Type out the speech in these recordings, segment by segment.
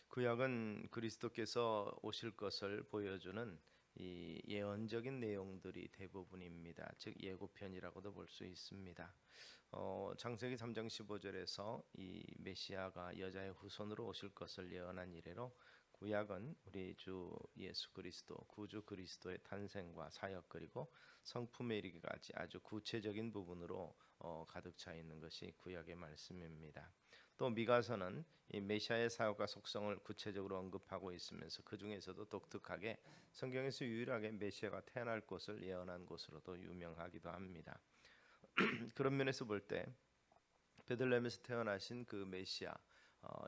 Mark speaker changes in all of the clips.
Speaker 1: 구약은 그리스도께서 오실 것을 보여주는 이 예언적인 내용들이 대부분입니다. 즉 예고편이라고도 볼 수 있습니다. 창세기 3장 15절에서 이 메시아가 여자의 후손으로 오실 것을 예언한 이래로 구약은 우리 주 예수 그리스도 구주 그리스도의 탄생과 사역 그리고 성품에 이르기까지 아주 구체적인 부분으로 가득 차 있는 것이 구약의 말씀입니다. 또 미가서는 이 메시아의 사역과 속성을 구체적으로 언급하고 있으면서 그 중에서도 독특하게 성경에서 유일하게 메시아가 태어날 곳을 예언한 곳으로도 유명하기도 합니다. 그런 면에서 볼 때 베들레헴에서 태어나신 그 메시아,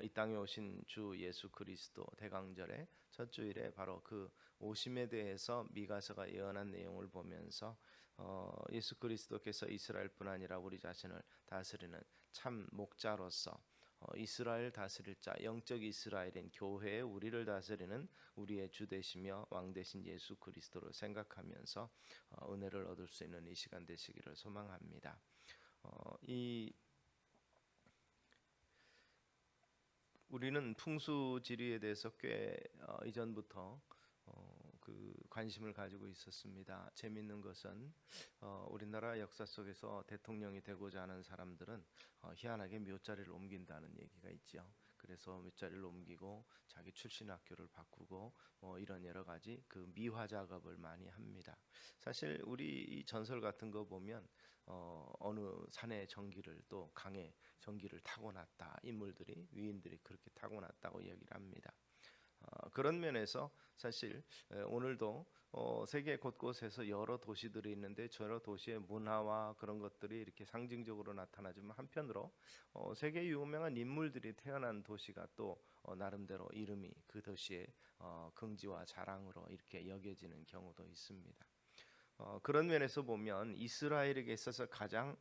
Speaker 1: 이 땅에 오신 주 예수 그리스도 대강절의 첫 주일에 바로 그 오심에 대해서 미가서가 예언한 내용을 보면서 예수 그리스도께서 이스라엘뿐 아니라 우리 자신을 다스리는 참 목자로서 이스라엘 다스릴 자, 영적 이스라엘인 교회의 우리를 다스리는 우리의 주 되시며 왕 되신 예수 그리스도를 생각하면서 은혜를 얻을 수 있는 이 시간 되시기를 소망합니다. 이 우리는 풍수지리에 대해서 꽤 이전부터 그 관심을 가지고 있었습니다. 재미있는 것은 우리나라 역사 속에서 대통령이 되고자 하는 사람들은 희한하게 묘자리를 옮긴다는 얘기가 있죠. 그래서 묘자리를 옮기고 자기 출신 학교를 바꾸고 이런 여러 가지 그 미화 작업을 많이 합니다. 사실 우리 이 전설 같은 거 보면 어느 산의 전기를 또 강의 전기를 타고났다, 인물들이 위인들이 그렇게 타고났다고 이야기를 합니다. 그런 면에서 사실 오늘도 세계 곳곳에서 여러 도시들이 있는데 여러 도시의 문화와 그런 것들이 이렇게 상징적으로 나타나지만 한편으로 세계 유명한 인물들이 태어난 도시가 또 나름대로 이름이 그 도시의 긍지와 자랑으로 이렇게 여겨지는 경우도 있습니다. 그런 면에서 보면 이스라엘에게 있어서 가장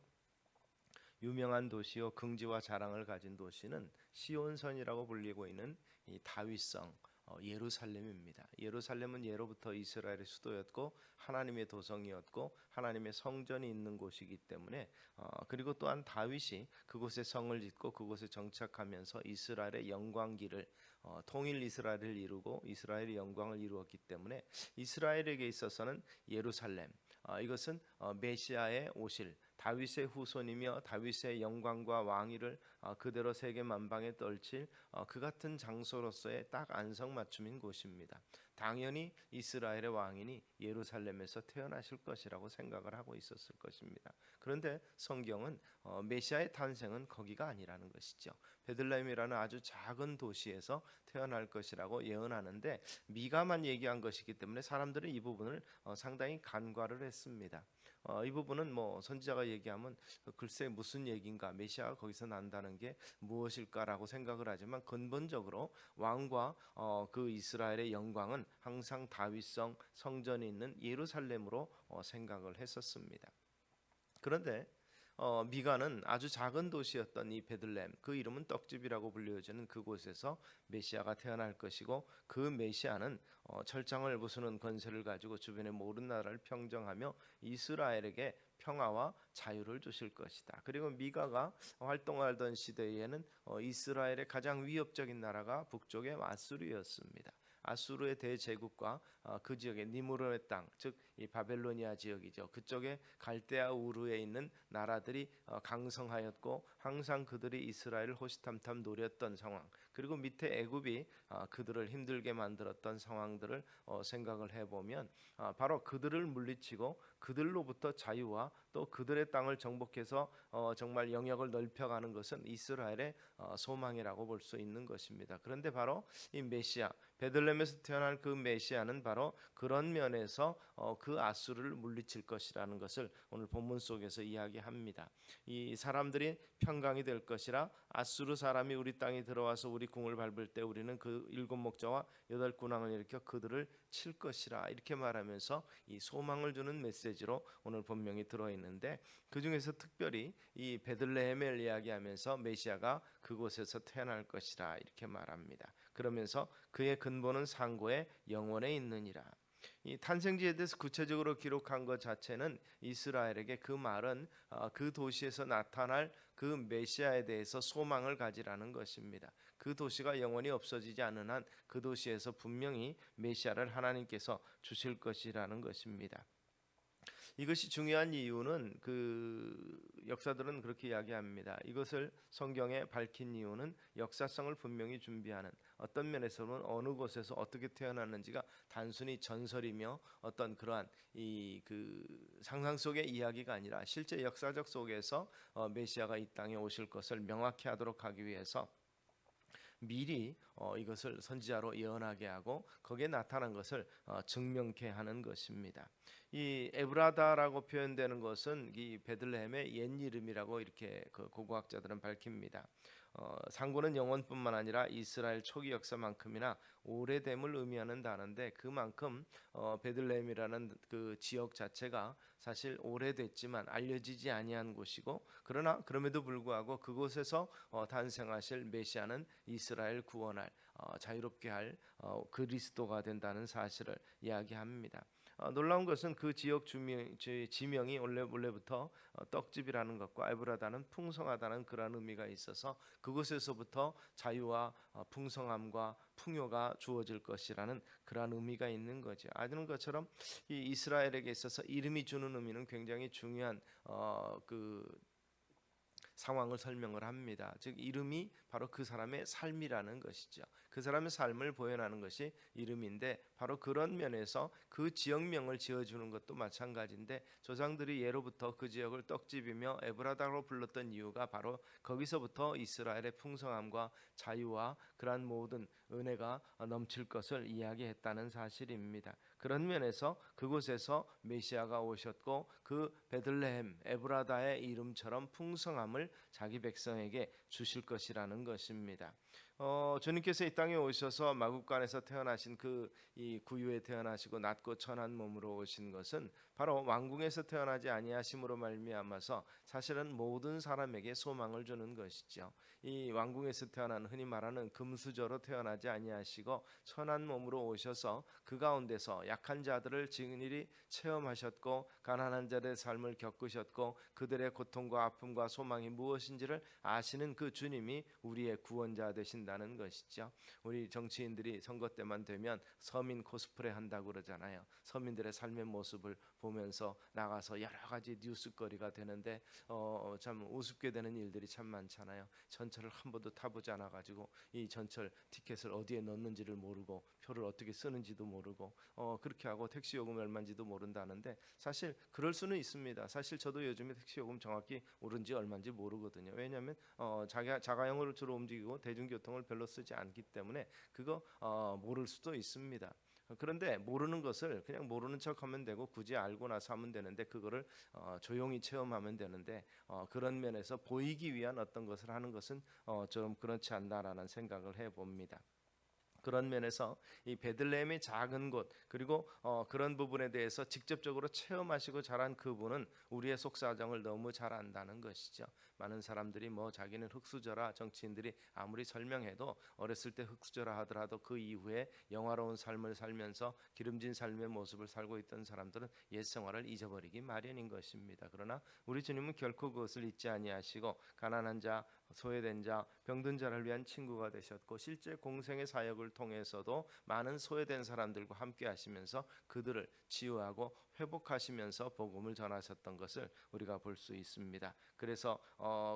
Speaker 1: 유명한 도시요 긍지와 자랑을 가진 도시는 시온성이라고 불리고 있는 이 다윗성 예루살렘입니다. 예루살렘은 예로부터 이스라엘의 수도였고 하나님의 도성이었고 하나님의 성전이 있는 곳이기 때문에 그리고 또한 다윗이 그곳에 성을 짓고 그곳에 정착하면서 이스라엘의 영광기를 통일 이스라엘을 이루고 이스라엘의 영광을 이루었기 때문에 이스라엘에게 있어서는 예루살렘 이것은 메시아의 오실 다윗의 후손이며 다윗의 영광과 왕위를 그대로 세계 만방에 떨칠 그 같은 장소로서의 딱 안성맞춤인 곳입니다. 당연히 이스라엘의 왕이니 예루살렘에서 태어나실 것이라고 생각을 하고 있었을 것입니다. 그런데 성경은 메시아의 탄생은 거기가 아니라는 것이죠. 베들레헴이라는 아주 작은 도시에서 태어날 것이라고 예언하는데 미가만 얘기한 것이기 때문에 사람들은 이 부분을 상당히 간과를 했습니다. 이 부분은 뭐 선지자가 얘기하면 글쎄 무슨 얘기인가, 메시아가 거기서 난다는 게 무엇일까라고 생각을 하지만 근본적으로 왕과 그 이스라엘의 영광은 항상 다윗성 성전이 있는 예루살렘으로 생각을 했었습니다. 그런데 미가는 아주 작은 도시였던 이 베들레헴, 그 이름은 떡집이라고 불려지는 그곳에서 메시아가 태어날 것이고 그 메시아는 철장을 부수는 권세를 가지고 주변의 모든 나라를 평정하며 이스라엘에게 평화와 자유를 주실 것이다. 그리고 미가가 활동하던 시대에는 이스라엘의 가장 위협적인 나라가 북쪽의 아수르였습니다. 아수르의 대제국과 그 지역의 니므롯의 땅, 즉 이 바벨로니아 지역이죠. 그쪽에 갈대아 우르에 있는 나라들이 강성하였고 항상 그들이 이스라엘을 호시탐탐 노렸던 상황, 그리고 밑에 애굽이 그들을 힘들게 만들었던 상황들을 생각을 해보면 바로 그들을 물리치고 그들로부터 자유와 또 그들의 땅을 정복해서 정말 영역을 넓혀가는 것은 이스라엘의 소망이라고 볼 수 있는 것입니다. 그런데 바로 이 메시아 베들레헴에서 태어날 그 메시아는 바로 그런 면에서 그 아수르를 물리칠 것이라는 것을 오늘 본문 속에서 이야기합니다. 이 사람들이 평강이 될 것이라 아수르 사람이 우리 땅에 들어와서 우리 궁을 밟을 때 우리는 그 일곱 목자와 여덟 군왕을 일으켜 그들을 칠 것이라 이렇게 말하면서 이 소망을 주는 메시지로 오늘 본명이 들어있는데 그 중에서 특별히 이 베들레헴을 이야기하면서 메시아가 그곳에서 태어날 것이라 이렇게 말합니다. 그러면서 그의 근본은 상고의 영원에 있느니라. 이 탄생지에 대해서 구체적으로 기록한 것 자체는 이스라엘에게 그 말은 그 도시에서 나타날 그 메시아에 대해서 소망을 가지라는 것입니다. 그 도시가 영원히 없어지지 않는 한 그 도시에서 분명히 메시아를 하나님께서 주실 것이라는 것입니다. 이것이 중요한 이유는 그 역사들은 그렇게 이야기합니다. 이것을 성경에 밝힌 이유는 역사성을 분명히 준비하는, 어떤 면에서는 어느 곳에서 어떻게 태어났는지가 단순히 전설이며 어떤 그러한 이 그 상상 속의 이야기가 아니라 실제 역사적 속에서 메시아가 이 땅에 오실 것을 명확히 하도록 하기 위해서 미리 이것을 선지자로 예언하게 하고 거기에 나타난 것을 증명케 하는 것입니다. 이 에브라다라고 표현되는 것은 이 베들레헴의 옛 이름이라고 이렇게 그 고고학자들은 밝힙니다. 상고는 영원뿐만 아니라 이스라엘 초기 역사만큼이나 오래됨을 의미하는 단어인데, 그만큼 베들레헴이라는 그 지역 자체가 사실 오래됐지만 알려지지 아니한 곳이고, 그러나 그럼에도 불구하고 그곳에서 탄생하실 메시아는 이스라엘 구원할 자유롭게 할 그리스도가 된다는 사실을 이야기합니다. 놀라운 것은 그 지역 지명이 원래부터 떡집이라는 것과 에브라다는 풍성하다는 그런 의미가 있어서 그곳에서부터 자유와 풍성함과 풍요가 주어질 것이라는 그러한 의미가 있는 거죠. 아는 것처럼 이 이스라엘에게 있어서 이름이 주는 의미는 굉장히 중요한 그 상황을 설명을 합니다. 즉 이름이 바로 그 사람의 삶이라는 것이죠. 그 사람의 삶을 보여하는 것이 이름인데, 바로 그런 면에서 그 지역명을 지어주는 것도 마찬가지인데, 조상들이 예로부터 그 지역을 떡집이며 에브라다로 불렀던 이유가 바로 거기서부터 이스라엘의 풍성함과 자유와 그러한 모든 은혜가 넘칠 것을 이야기했다는 사실입니다. 그런 면에서 그곳에서 메시아가 오셨고 그 베들레헴 에브라다의 이름처럼 풍성함을 자기 백성에게 주실 것이라는 것입니다. 주님께서 이 땅에 오셔서 마국간에서 태어나신 그 이 구유에 태어나시고 낮고 천한 몸으로 오신 것은 바로 왕궁에서 태어나지 아니하심으로 말미암아서 사실은 모든 사람에게 소망을 주는 것이죠. 이 왕궁에서 태어난, 흔히 말하는 금수저로 태어나지 아니하시고 천한 몸으로 오셔서 그 가운데서 약한 자들을 증인이 체험하셨고, 가난한 자들의 삶을 겪으셨고, 그들의 고통과 아픔과 소망이 무엇인지를 아시는 그 주님이 우리의 구원자 되신다는 것이죠. 우리 정치인들이 선거 때만 되면 서민 코스프레 한다고 그러잖아요. 서민들의 삶의 모습을 보면서 나가서 여러 가지 뉴스거리가 되는데 참 우습게 되는 일들이 참 많잖아요. 전철을 한 번도 타보지 않아 가지고 이 전철 티켓을 어디에 넣는지를 모르고 표를 어떻게 쓰는지도 모르고 그렇게 하고 택시 요금 얼마인지도 모른다는데, 사실 그럴 수는 있습니다. 사실 저도 요즘에 택시 요금 정확히 오른지 얼마인지 모르거든요. 왜냐하면 자가용으로 주로 움직이고 대중교통을 별로 쓰지 않기 때문에 그거 모를 수도 있습니다. 그런데 모르는 것을 그냥 모르는 척하면 되고 굳이 알고 나서 하면 되는데, 그거를 조용히 체험하면 되는데 그런 면에서 보이기 위한 어떤 것을 하는 것은 좀 그렇지 않나라는 생각을 해봅니다. 그런 면에서 이 베들레헴의 작은 곳, 그리고 그런 부분에 대해서 직접적으로 체험하시고 자란 그분은 우리의 속사정을 너무 잘 안다는 것이죠. 많은 사람들이 뭐 자기는 흙수저라, 정치인들이 아무리 설명해도 어렸을 때 흙수저라 하더라도 그 이후에 영화로운 삶을 살면서 기름진 삶의 모습을 살고 있던 사람들은 옛 생활을 잊어버리기 마련인 것입니다. 그러나 우리 주님은 결코 그것을 잊지 아니하시고 가난한 자, 소외된 자, 병든 자를 위한 친구가 되셨고, 실제 공생의 사역을 통해서도 많은 소외된 사람들과 함께 하시면서 그들을 치유하고 회복하시면서 복음을 전하셨던 것을 우리가 볼 수 있습니다. 그래서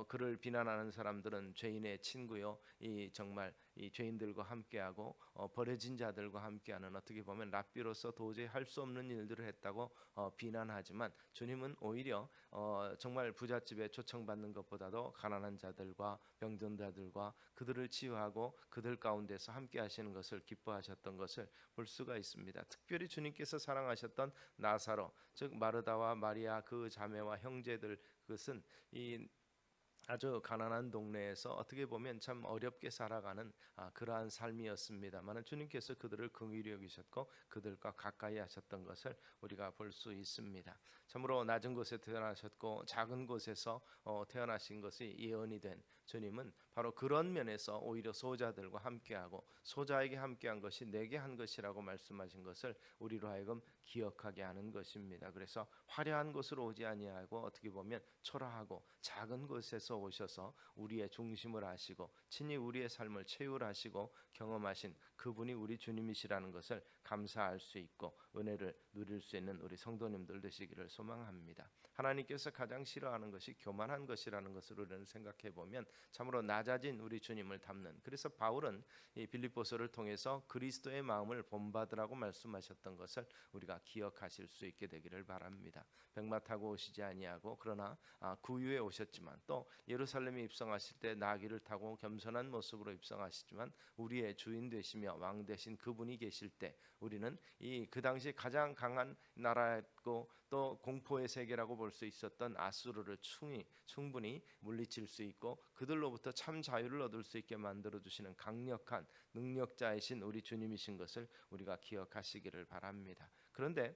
Speaker 1: 그를 비난하는 사람들은 죄인의 친구요, 이 정말 이 죄인들과 함께하고 버려진 자들과 함께하는, 어떻게 보면 랍비로서 도저히 할 수 없는 일들을 했다고 비난하지만, 주님은 오히려 정말 부잣집에 초청받는 것보다도 가난한 자들과 병든 자들과 그들을 치유하고 그들 가운데서 함께 하시는 것을 기뻐하셨던 것을 볼 수가 있습니다. 특별히 주님께서 사랑하셨던 나사로, 즉 마르다와 마리아 그 자매와 형제들, 그것은 이 아주 가난한 동네에서 어떻게 보면 참 어렵게 살아가는 그러한 삶이었습니다만 주님께서 그들을 긍휼히 여기셨고 그들과 가까이 하셨던 것을 우리가 볼 수 있습니다. 참으로 낮은 곳에 태어나셨고 작은 곳에서 태어나신 것이 예언이 된 주님은 바로 그런 면에서 오히려 소자들과 함께하고 소자에게 함께한 것이 내게 한 것이라고 말씀하신 것을 우리로 하여금 기억하게 하는 것입니다. 그래서 화려한 곳으로 오지 아니하고 어떻게 보면 초라하고 작은 곳에서 오셔서 우리의 중심을 하시고 친히 우리의 삶을 체휼하시고 경험하신 그분이 우리 주님이시라는 것을 감사할 수 있고 은혜를 누릴 수 있는 우리 성도님들 되시기를 소망합니다. 하나님께서 가장 싫어하는 것이 교만한 것이라는 것을 우리는 생각해 보면 참으로 낮아진 우리 주님을 담는, 그래서 바울은 이 빌립보서를 통해서 그리스도의 마음을 본받으라고 말씀하셨던 것을 우리가 기억하실 수 있게 되기를 바랍니다. 백마 타고 오시지 아니하고 그러나 구유에 오셨지만 또 예루살렘에 입성하실 때 나귀를 타고 겸손한 모습으로 입성하시지만 우리의 주인 되시며 왕 되신 그분이 계실 때 우리는 이 그 당시 가장 강한 나라였고 또 공포의 세계라고 볼 수 있었던 아수르를 충분히 물리칠 수 있고 그들로부터 참 자유를 얻을 수 있게 만들어 주시는 강력한 능력자이신 우리 주님이신 것을 우리가 기억하시기를 바랍니다. 그런데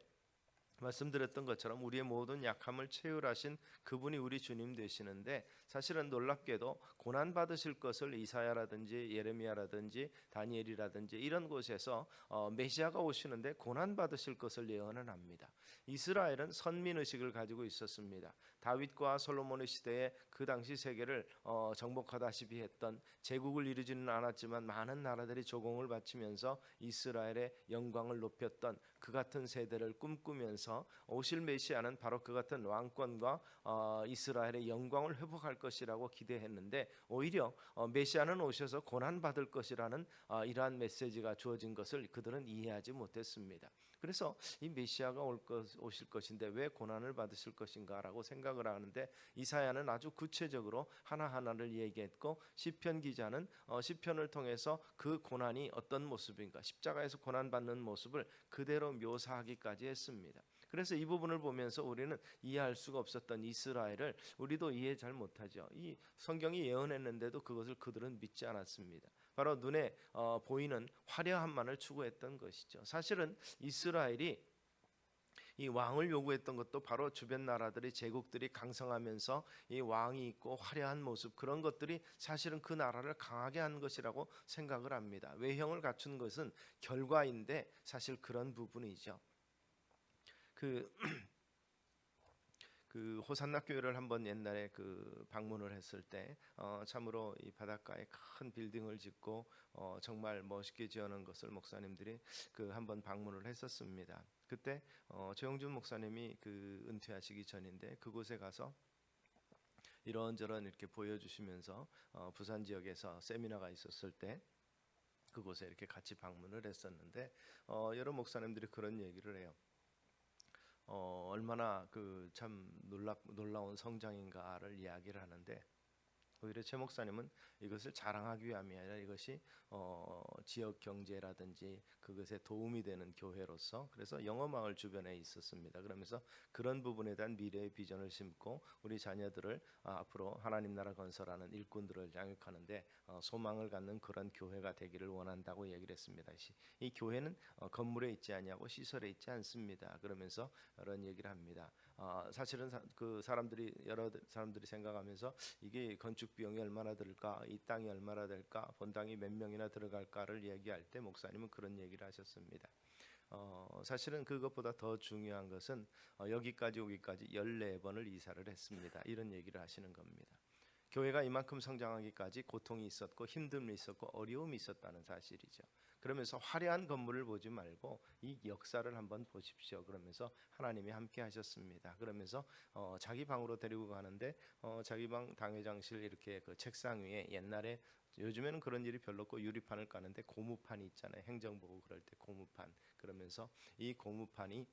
Speaker 1: 말씀드렸던 것처럼 우리의 모든 약함을 체휼하신 그분이 우리 주님 되시는데 사실은 놀랍게도 고난 받으실 것을 이사야라든지 예레미야라든지 다니엘이라든지 이런 곳에서 메시아가 오시는데 고난 받으실 것을 예언을 합니다. 이스라엘은 선민 의식을 가지고 있었습니다. 다윗과 솔로몬의 시대에 그 당시 세계를 정복하다시피 했던, 제국을 이루지는 않았지만 많은 나라들이 조공을 바치면서 이스라엘의 영광을 높였던 그 같은 세대를 꿈꾸면서 오실 메시아는 바로 그 같은 왕권과 이스라엘의 영광을 회복할 것이라고 기대했는데 오히려 메시아는 오셔서 고난 받을 것이라는 이러한 메시지가 주어진 것을 그들은 이해하지 못했습니다. 그래서 이 메시아가 오실 것인데 왜 고난을 받으실 것인가라고 생각을 하는데 이사야는 아주 구체적으로 하나하나를 얘기했고 시편 기자는 시편을 통해서 그 고난이 어떤 모습인가, 십자가에서 고난받는 모습을 그대로 묘사하기까지 했습니다. 그래서 이 부분을 보면서 우리는 이해할 수가 없었던 이스라엘을 우리도 이해 잘 못하죠. 이 성경이 예언했는데도 그것을 그들은 믿지 않았습니다. 바로 눈에 보이는 화려함만을 추구했던 것이죠. 사실은 이스라엘이 이 왕을 요구했던 것도 바로 주변 나라들이 제국들이 강성하면서 이 왕이 있고 화려한 모습, 그런 것들이 사실은 그 나라를 강하게 한 것이라고 생각을 합니다. 외형을 갖춘 것은 결과인데 사실 그런 부분이죠. 그 호산나 교회를 한번 옛날에 방문을 했을 때 참으로 이 바닷가에 큰 빌딩을 짓고 정말 멋있게 지어놓은 것을 목사님들이 한번 방문을 했었습니다. 그때 최영준 목사님이 은퇴하시기 전인데 그곳에 가서 이런저런 이렇게 보여주시면서 부산 지역에서 세미나가 있었을 때 그곳에 이렇게 같이 방문을 했었는데 여러 목사님들이 그런 얘기를 해요. 얼마나 참 놀라운 성장인가를 이야기를 하는데 오히려 최 목사님은 이것을 자랑하기 위함이 아니라 이것이 지역 경제라든지 그것에 도움이 되는 교회로서, 그래서 영어마을 주변에 있었습니다. 그러면서 그런 부분에 대한 미래의 비전을 심고 우리 자녀들을 앞으로 하나님 나라 건설하는 일꾼들을 양육하는데 소망을 갖는 그런 교회가 되기를 원한다고 얘기를 했습니다. 이 교회는 건물에 있지 아니하고 시설에 있지 않습니다. 그러면서 이런 얘기를 합니다. 사실은 여러 사람들이 생각하면서 이게 건축 비용이 얼마나 들까, 이 땅이 얼마나 될까, 본당이 몇 명이나 들어갈까를 얘기할 때 목사님은 그런 얘기를 하셨습니다. 사실은 그것보다 더 중요한 것은 여기까지 오기까지 14번을 이사를 했습니다. 이런 얘기를 하시는 겁니다. 교회가 이만큼 성장하기까지 고통이 있었고 힘듦이 있었고 어려움이 있었다는 사실이죠. 그러면서 화려한 건물을 보지 말고 이 역사를 한번 보십시오. 그러면서 하나님이 함께 하셨습니다. 그러면서 자기 방으로 데리고 가는데 자기 방 당회장실 이렇게 책상 위에 옛날에, 요즘에는 그런 일이 별로 없고 유리판을 까는데 고무판이 있잖아요. 행정보고 그럴 때 고무판. 그러면서 이 고무판이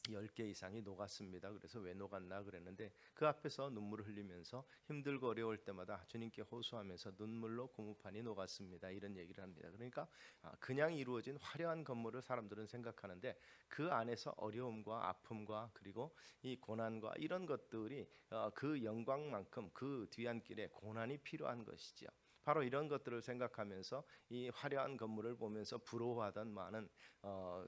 Speaker 1: 10개 이상이 녹았습니다. 그래서 왜 녹았나 그랬는데 그 앞에서 눈물을 흘리면서 힘들고 어려울 때마다 주님께 호소하면서 눈물로 고무판이 녹았습니다. 이런 얘기를 합니다. 그러니까 그냥 이루어진 화려한 건물을 사람들은 생각하는데 그 안에서 어려움과 아픔과 그리고 이 고난과 이런 것들이 그 영광만큼 그 뒤안길에 고난이 필요한 것이지요. 바로 이런 것들을 생각하면서 이 화려한 건물을 보면서 부러워하던 많은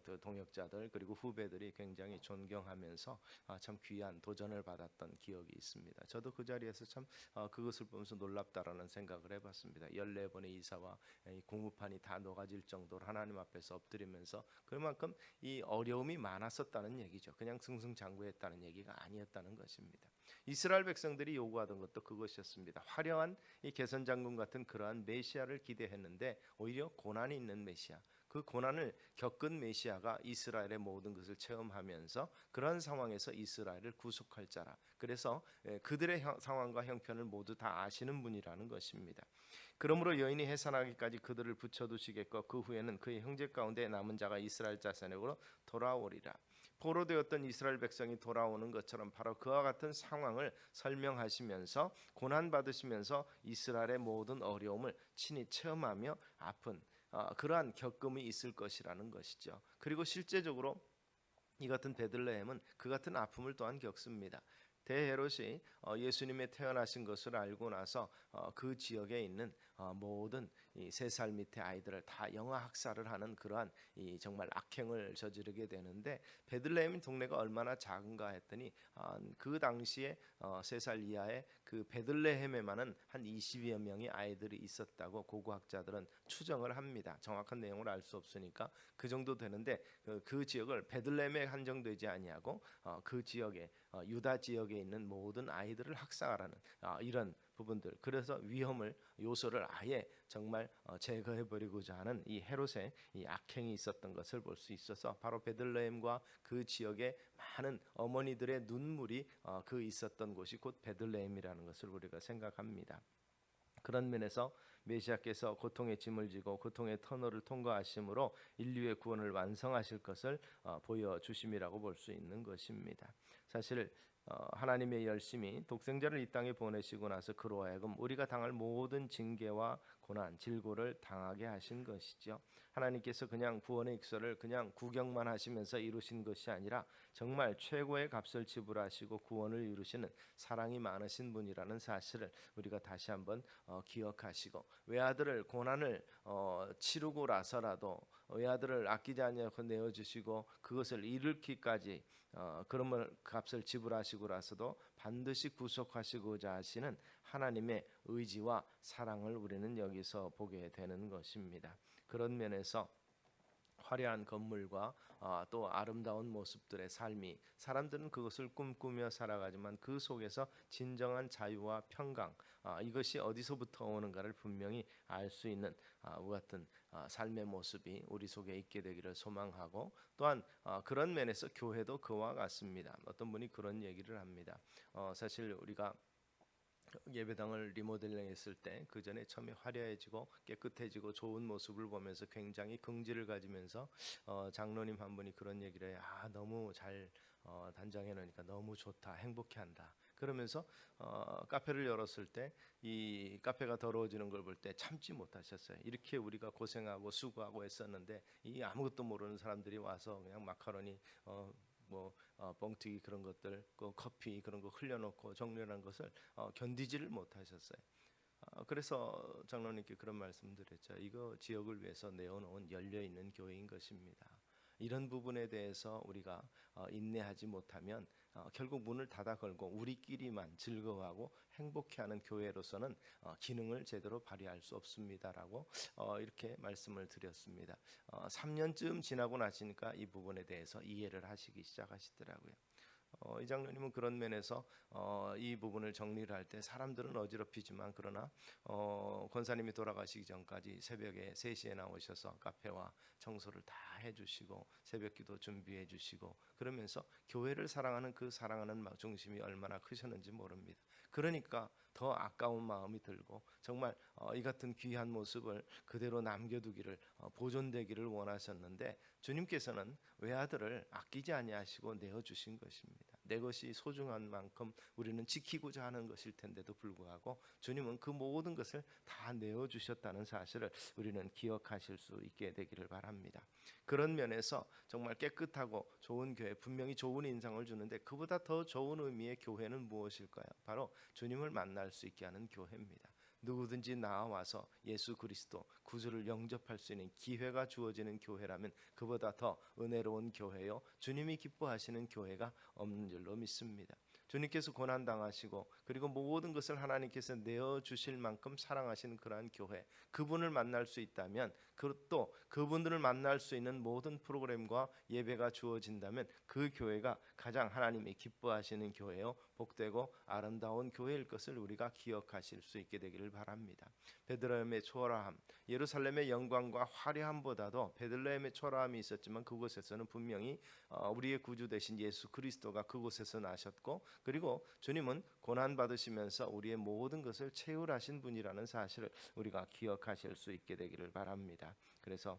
Speaker 1: 그 동역자들 그리고 후배들이 굉장히 존경하면서 참 귀한 도전을 받았던 기억이 있습니다. 저도 그 자리에서 참 그것을 보면서 놀랍다라는 생각을 해봤습니다. 14번의 이사와 이 공무판이 다 녹아질 정도로 하나님 앞에서 엎드리면서 그만큼 이 어려움이 많았었다는 얘기죠. 그냥 승승장구했다는 얘기가 아니었다는 것입니다. 이스라엘 백성들이 요구하던 것도 그것이었습니다. 화려한 이 개선 장군 같은 그러한 메시아를 기대했는데 오히려 고난이 있는 메시아, 그 고난을 겪은 메시아가 이스라엘의 모든 것을 체험하면서 그런 상황에서 이스라엘을 구속할 자라. 그래서 그들의 상황과 형편을 모두 다 아시는 분이라는 것입니다. 그러므로 여인이 해산하기까지 그들을 붙여두시겠고 그 후에는 그의 형제 가운데 남은 자가 이스라엘 자손에게로 돌아오리라. 포로되었던 이스라엘 백성이 돌아오는 것처럼 바로 그와 같은 상황을 설명하시면서 고난받으시면서 이스라엘의 모든 어려움을 친히 체험하며 아픈 그러한 겪음이 있을 것이라는 것이죠. 그리고 실제적으로 이 같은 베들레헴은 그 같은 아픔을 또한 겪습니다. 대헤롯이 예수님의 태어나신 것을 알고 나서 그 지역에 있는 모든 이 3살 밑의 아이들을 다 영아 학살을 하는 그러한 이 정말 악행을 저지르게 되는데 베들레헴 동네가 얼마나 작은가 했더니 그 당시에 3살 이하의 그 베들레헴에만은 한 20여 명의 아이들이 있었다고 고고학자들은 추정을 합니다. 정확한 내용을 알 수 없으니까 그 정도 되는데 그 지역을 베들레헴에 한정되지 아니하고 그 지역에 유다 지역에 있는 모든 아이들을 학살하는 이런 부분들, 그래서 위험을 요소를 아예 정말 제거해 버리고자 하는 이 헤롯의 이 악행이 있었던 것을 볼 수 있어서 바로 베들레헴과 그 지역의 많은 어머니들의 눈물이 그 있었던 곳이 곧 베들레헴이라는 것을 우리가 생각합니다. 그런 면에서 메시아께서 고통의 짐을 지고 고통의 터널을 통과하심으로 인류의 구원을 완성하실 것을 보여주심이라고 볼 수 있는 것입니다. 사실 하나님의 열심히 독생자를 이 땅에 보내시고 나서 그로 하여금 우리가 당할 모든 징계와 고난, 질고를 당하게 하신 것이죠. 하나님께서 그냥 구원의 익서를 그냥 구경만 하시면서 이루신 것이 아니라 정말 최고의 값을 지불하시고 구원을 이루시는 사랑이 많으신 분이라는 사실을 우리가 다시 한번 기억하시고 외아들을 고난을 치르고 나서라도 외아들을 아끼지 아니하고 내어주시고 그것을 일으키기까지 그러면 값을 지불하시고라서도 반드시 구속하시고자 하시는 하나님의 의지와 사랑을 우리는 여기서 보게 되는 것입니다. 그런 면에서 화려한 건물과 또 아름다운 모습들의 삶이 사람들은 그것을 꿈꾸며 살아가지만 그 속에서 진정한 자유와 평강 이것이 어디서부터 오는가를 분명히 알 수 있는 같은 삶의 모습이 우리 속에 있게 되기를 소망하고 또한 그런 면에서 교회도 그와 같습니다. 어떤 분이 그런 얘기를 합니다. 사실 우리가 예배당을 리모델링했을 때 그 전에 처음에 화려해지고 깨끗해지고 좋은 모습을 보면서 굉장히 긍지를 가지면서 장로님 한 분이 그런 얘기를 해요. 너무 잘 단장해 놓으니까 너무 좋다, 행복해한다. 그러면서 카페를 열었을 때 이 카페가 더러워지는 걸 볼 때 참지 못하셨어요. 이렇게 우리가 고생하고 수고하고 했었는데 이 아무것도 모르는 사람들이 와서 그냥 마카로니 뻥튀기 그런 것들, 그 커피 그런 거 흘려놓고 정리하는 것을 견디지를 못하셨어요. 그래서 장로님께 그런 말씀드렸죠. 이거 지역을 위해서 내어놓은 열려있는 교회인 것입니다. 이런 부분에 대해서 우리가 인내하지 못하면 결국 문을 닫아 걸고 우리끼리만 즐거워하고 행복해하는 교회로서는 기능을 제대로 발휘할 수 없습니다라고 이렇게 말씀을 드렸습니다. 3년쯤 지나고 나시니까 이 부분에 대해서 이해를 하시기 시작하시더라고요. 이 장로님은 그런 면에서 이 부분을 정리를 할 때 사람들은 어지럽히지만 그러나 권사님이 돌아가시기 전까지 새벽에 3시에 나오셔서 카페와 청소를 다 해주시고 새벽기도 준비해 주시고 그러면서 교회를 사랑하는 그 사랑하는 중심이 얼마나 크셨는지 모릅니다. 그러니까 더 아까운 마음이 들고 정말 이 같은 귀한 모습을 그대로 남겨두기를 보존되기를 원하셨는데 주님께서는 외아들을 아끼지 아니하시고 내어주신 것입니다. 내 것이 소중한 만큼 우리는 지키고자 하는 것일 텐데도 불구하고 주님은 그 모든 것을 다 내어주셨다는 사실을 우리는 기억하실 수 있게 되기를 바랍니다. 그런 면에서 정말 깨끗하고 좋은 교회, 분명히 좋은 인상을 주는데 그보다 더 좋은 의미의 교회는 무엇일까요? 바로 주님을 만날 수 있게 하는 교회입니다. 누구든지 나와서 예수 그리스도 구주를 영접할 수 있는 기회가 주어지는 교회라면 그보다 더 은혜로운 교회요 주님이 기뻐하시는 교회가 없는 줄로 믿습니다. 주님께서 고난당하시고 그리고 모든 것을 하나님께서 내어주실 만큼 사랑하시는 그러한 교회, 그분을 만날 수 있다면 또 그분들을 만날 수 있는 모든 프로그램과 예배가 주어진다면 그 교회가 가장 하나님이 기뻐하시는 교회요 복되고 아름다운 교회일 것을 우리가 기억하실 수 있게 되기를 바랍니다. 베들레헴의 초라함, 예루살렘의 영광과 화려함보다도 베들레헴의 초라함이 있었지만 그곳에서는 분명히 우리의 구주 되신 예수 그리스도가 그곳에서 나셨고 그리고 주님은 고난 받으시면서 우리의 모든 것을 채울하신 분이라는 사실을 우리가 기억하실 수 있게 되기를 바랍니다. 그래서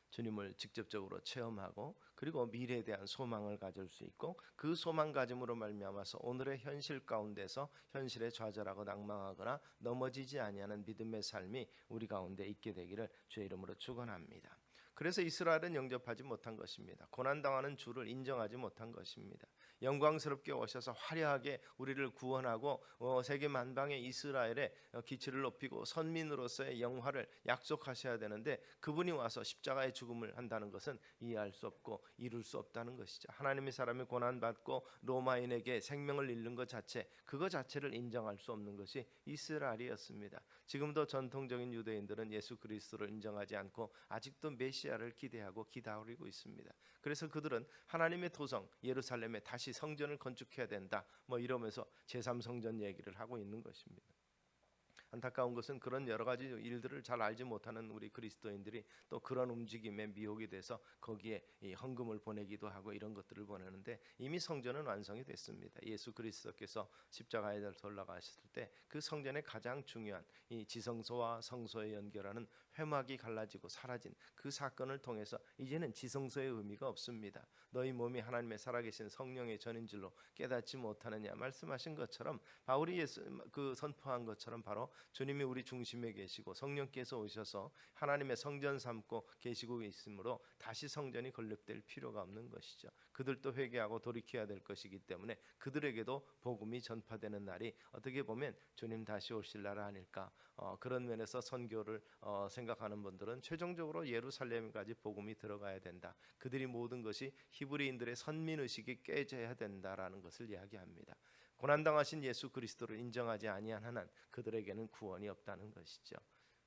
Speaker 1: 주님을 직접적으로 체험하고 그리고 미래에 대한 소망을 가질 수 있고 그 소망 가짐으로 말미암아서 오늘의 현실 가운데서 현실에 좌절하고 낭망하거나 넘어지지 아니하는 믿음의 삶이 우리 가운데 있게 되기를 주의 이름으로 축원합니다. 그래서 이스라엘은 영접하지 못한 것입니다. 고난당하는 주를 인정하지 못한 것입니다. 영광스럽게 오셔서 화려하게 우리를 구원하고 세계 만방의 이스라엘의 기치를 높이고 선민으로서의 영화를 약속하셔야 되는데 그분이 와서 십자가의 죽음을 한다는 것은 이해할 수 없고 이룰 수 없다는 것이죠. 하나님의 사람이 고난받고 로마인에게 생명을 잃는 것 자체, 그거 자체를 인정할 수 없는 것이 이스라엘이었습니다. 지금도 전통적인 유대인들은 예수 그리스도를 인정하지 않고 아직도 메시아를 기대하고 기다리고 있습니다. 그래서 그들은 하나님의 도성 예루살렘에 다시 성전을 건축해야 된다 이러면서 제3성전 얘기를 하고 있는 것입니다. 안타까운 것은 그런 여러 가지 일들을 잘 알지 못하는 우리 그리스도인들이 또 그런 움직임에 미혹이 돼서 거기에 이 헌금을 보내기도 하고 이런 것들을 보내는데 이미 성전은 완성이 됐습니다. 예수 그리스도께서 십자가에 올라가셨을 때 그 성전의 가장 중요한 이 지성소와 성소에 연결하는 회막이 갈라지고 사라진 그 사건을 통해서 이제는 지성소의 의미가 없습니다. 너희 몸이 하나님의 살아계신 성령의 전인줄로 깨닫지 못하느냐 말씀하신 것처럼 바울이 선포한 것처럼 바로 주님이 우리 중심에 계시고 성령께서 오셔서 하나님의 성전 삼고 계시고 있으므로 다시 성전이 건립될 필요가 없는 것이죠. 그들도 회개하고 돌이켜야 될 것이기 때문에 그들에게도 복음이 전파되는 날이 어떻게 보면 주님 다시 오실 날 아닐까. 그런 면에서 선교를 생각하는 분들은 최종적으로 예루살렘까지 복음이 들어가야 된다. 그들이 모든 것이 히브리인들의 선민의식이 깨져야 된다라는 것을 이야기합니다. 고난당하신 예수 그리스도를 인정하지 아니한 한 그들에게는 구원이 없다는 것이죠.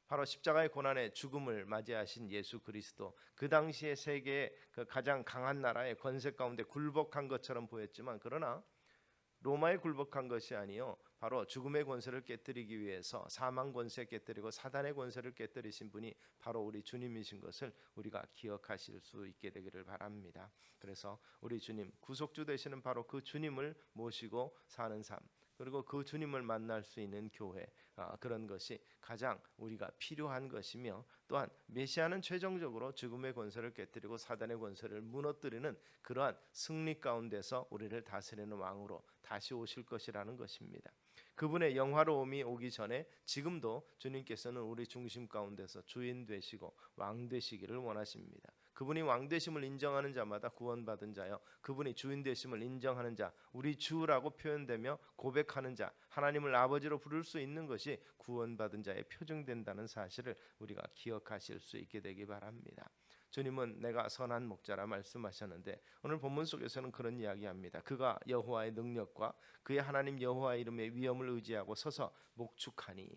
Speaker 1: 바로 십자가의 고난의 죽음을 맞이하신 예수 그리스도, 그 당시에 세계의 그 가장 강한 나라의 권세 가운데 굴복한 것처럼 보였지만 그러나 로마에 굴복한 것이 아니요 바로 죽음의 권세를 깨뜨리기 위해서 사망 권세 깨뜨리고 사단의 권세를 깨뜨리신 분이 바로 우리 주님이신 것을 우리가 기억하실 수 있게 되기를 바랍니다. 그래서 우리 주님 구속주 되시는 바로 그 주님을 모시고 사는 삶, 그리고 그 주님을 만날 수 있는 교회, 그런 것이 가장 우리가 필요한 것이며 또한 메시아는 최종적으로 죽음의 권세를 깨뜨리고 사단의 권세를 무너뜨리는 그러한 승리 가운데서 우리를 다스리는 왕으로 다시 오실 것이라는 것입니다. 그분의 영화로움이 오기 전에 지금도 주님께서는 우리 중심 가운데서 주인 되시고 왕 되시기를 원하십니다. 그분이 왕 되심을 인정하는 자마다 구원받은 자요, 그분이 주인 되심을 인정하는 자, 우리 주라고 표현되며 고백하는 자, 하나님을 아버지로 부를 수 있는 것이 구원받은 자의 표징된다는 사실을 우리가 기억하실 수 있게 되기 바랍니다. 주님은 내가 선한 목자라 말씀하셨는데 오늘 본문 속에서는 그런 이야기합니다. 그가 여호와의 능력과 그의 하나님 여호와의 이름의 위엄을 의지하고 서서 목축하니,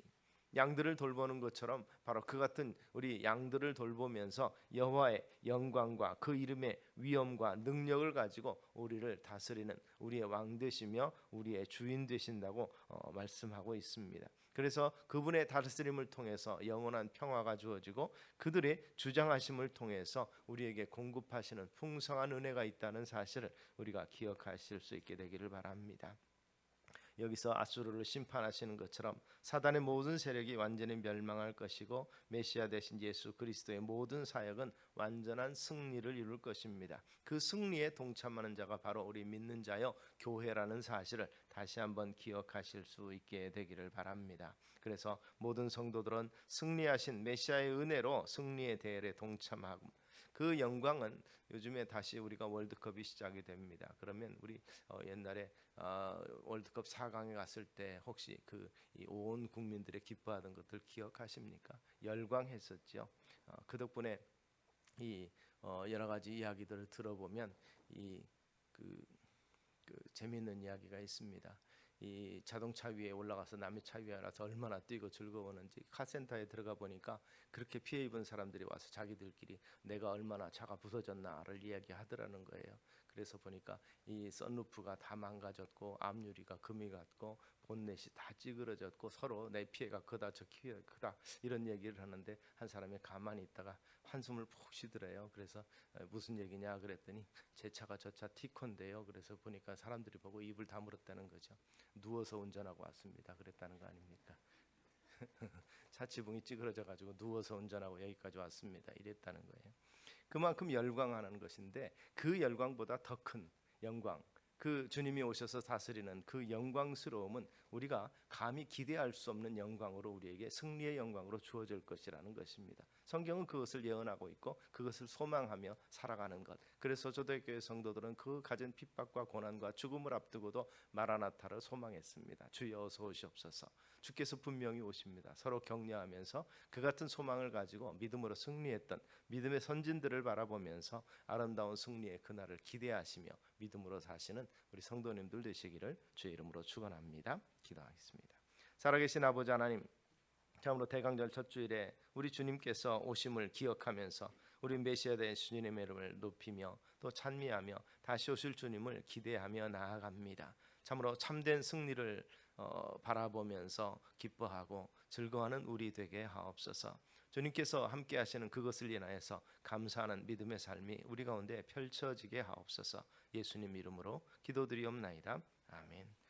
Speaker 1: 양들을 돌보는 것처럼 바로 그 같은 우리 양들을 돌보면서 여호와의 영광과 그 이름의 위엄과 능력을 가지고 우리를 다스리는 우리의 왕 되시며 우리의 주인 되신다고 말씀하고 있습니다. 그래서 그분의 다스림을 통해서 영원한 평화가 주어지고 그들의 주장하심을 통해서 우리에게 공급하시는 풍성한 은혜가 있다는 사실을 우리가 기억하실 수 있게 되기를 바랍니다. 여기서 아수르를 심판하시는 것처럼 사단의 모든 세력이 완전히 멸망할 것이고 메시아 되신 예수 그리스도의 모든 사역은 완전한 승리를 이룰 것입니다. 그 승리에 동참하는 자가 바로 우리 믿는 자여 교회라는 사실을 다시 한번 기억하실 수 있게 되기를 바랍니다. 그래서 모든 성도들은 승리하신 메시아의 은혜로 승리의 대열에 동참하고 그 영광은 요즘에 다시 우리가 월드컵이 시작이 됩니다. 그러면 우리 옛날에 월드컵 4강에 갔을 때 혹시 그 온 국민들의 기뻐하던 것들 기억하십니까? 열광했었죠. 그 덕분에 이 여러 가지 이야기들을 들어보면 그 재미있는 이야기가 있습니다. 이 자동차 위에 올라가서 남의 차 위에 알아서 얼마나 뛰고 즐거웠는지 카센터에 들어가 보니까 그렇게 피해 입은 사람들이 와서 자기들끼리 내가 얼마나 차가 부서졌나를 이야기하더라는 거예요. 그래서 보니까 이 썬루프가 다 망가졌고 앞유리가 금이 갔고 본넷이 다 찌그러졌고 서로 내 피해가 크다 저 피해가 크다 이런 얘기를 하는데 한 사람이 가만히 있다가 한숨을 푹 쉬더래요. 그래서 무슨 얘기냐 그랬더니 제 차가 저 차 티콘데요. 그래서 보니까 사람들이 보고 입을 다물었다는 거죠. 누워서 운전하고 왔습니다. 그랬다는 거 아닙니까? 차 지붕이 찌그러져 가지고 누워서 운전하고 여기까지 왔습니다. 이랬다는 거예요. 그만큼 열광하는 것인데 그 열광보다 더 큰 영광, 그 주님이 오셔서 다스리는 그 영광스러움은 우리가 감히 기대할 수 없는 영광으로 우리에게 승리의 영광으로 주어질 것이라는 것입니다. 성경은 그것을 예언하고 있고 그것을 소망하며 살아가는 것. 그래서 초대교회 성도들은 그 가진 핍박과 고난과 죽음을 앞두고도 마라나타를 소망했습니다. 주여 어서 오시옵소서. 주께서 분명히 오십니다. 서로 격려하면서 그 같은 소망을 가지고 믿음으로 승리했던 믿음의 선진들을 바라보면서 아름다운 승리의 그날을 기대하시며 믿음으로 사시는 우리 성도님들 되시기를 주의 이름으로 축원합니다. 기도하겠습니다. 살아계신 아버지 하나님, 참으로 대강절 첫 주일에 우리 주님께서 오심을 기억하면서 우리 메시아 된 주님의 이름을 높이며 또 찬미하며 다시 오실 주님을 기대하며 나아갑니다. 참으로 참된 승리를 바라보면서 기뻐하고 즐거워하는 우리 되게 하옵소서. 주님께서 함께 하시는 그것을 인하여서 감사하는 믿음의 삶이 우리 가운데 펼쳐지게 하옵소서. 예수님 이름으로 기도드리옵나이다. 아멘.